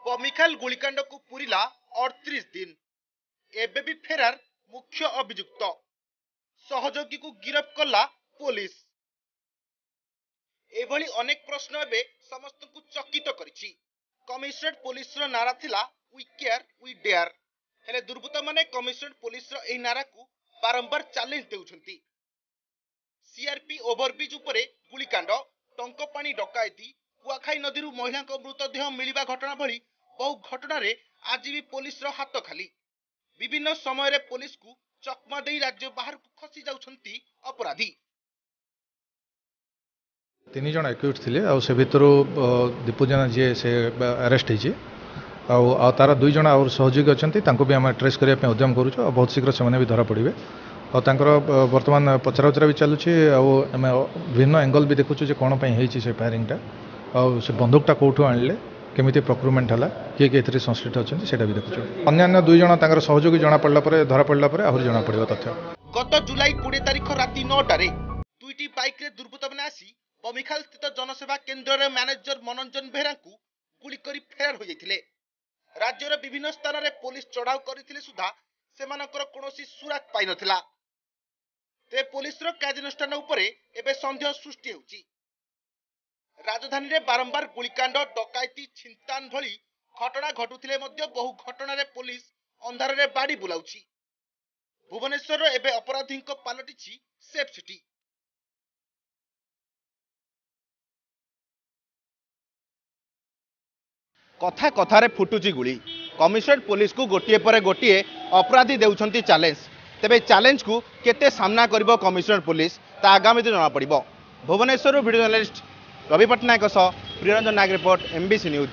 बमिखाल गुलिकांड को पूरीला 38 दिन एबे भी फेरार मुख्य अभियुक्त सहयोगी को गिरफ कला पुलिस। एभली अनेक प्रश्न एबे समस्त को चकित करिछि। कमिशनरेट पुलिस रो नारा थिला वी केयर वी डेयर, हेले दुर्बृत्त माने कमिशनरेट पुलिस रो एही नारा को बारंबार चैलेंज देउछंती। सीआरपी ओवरब्रिज उपरे गुलिकांड, टंकपाणी डकायती, कुआखाई नदी महिला मृतदेह मिलिबा घटना भली बहु घटना रे आज भी पुलिस रो हाथ खाली। विभिन्न समय रे पुलिस को चकमा देई राज्य बाहर को खसी जाउछंती अपराधी। 3 जण एक्यूज थिले आ से भितर दीपू जेना जे से अरेस्ट होइछि आ तारा 2 जण और सहयोगी अछंती तांको भी हम ट्रेस करिया पे उद्यम करूछु आ बहुत शीघ्र से भी धरा पड़िबे और तांकर वर्तमान पचराउचरा भी चलुछि आ भिन्न एंगल भी देखुछु जे कोन पई हेछि से फायरिंगटा आ से बंदूकटा कोठु आनले केमिति प्रोक्यूरमेंट हला के एथरे संश्लिष्ट अछंती सेटा भी देखुछु। अन्य 2 जण तांकर सहयोगी जणा पड़ला परे धरा पड़ला परे आहुर जणा पड़िबो तथ्य। गत जुलाई 20 तारिख राति 9टा रे दुईटी बाइक रे दुर्बृत्त माने आसी बमिखाल स्थित जनसेवा केन्द्र रे मैनेजर मनोरंजन बेहरा को गुली करी फेरार हो जाइथिले। राज्यर विभिन्न स्थान रे पुलिस चढ़ाऊ करथिले सुधा सेमानकर कोनोसी सुराग पाइ नथिला। ते पुलिस रो कार्यानुष्ठान उपरे एबे संदेह सृष्टि होउची। राजधानी रे बारंबार गुलिकांड, डकायती, छिनतान भली घटना घटुथिले मध्य बहु घटना रे पुलिस अंधार रे बाड़ी बुलाउची। भुवनेश्वर एबे अपराधींक पालटिची सेफ सिटी। कथा कथारे फुटुची गुली। कमिशनरेट पुलिस को गोटे पर गोटे अपराधी देउछंती चैलेंज। तेबे चैलेंज को केते सामना करिवो कमिशनरेट पुलिस ता आगामी दिन जना पड़िबो। भुवनेश्वर वीडियो जर्नलिस्ट रवि पटनायक सह प्रियरंजन नाग रिपोर्ट, एमबीसी न्यूज।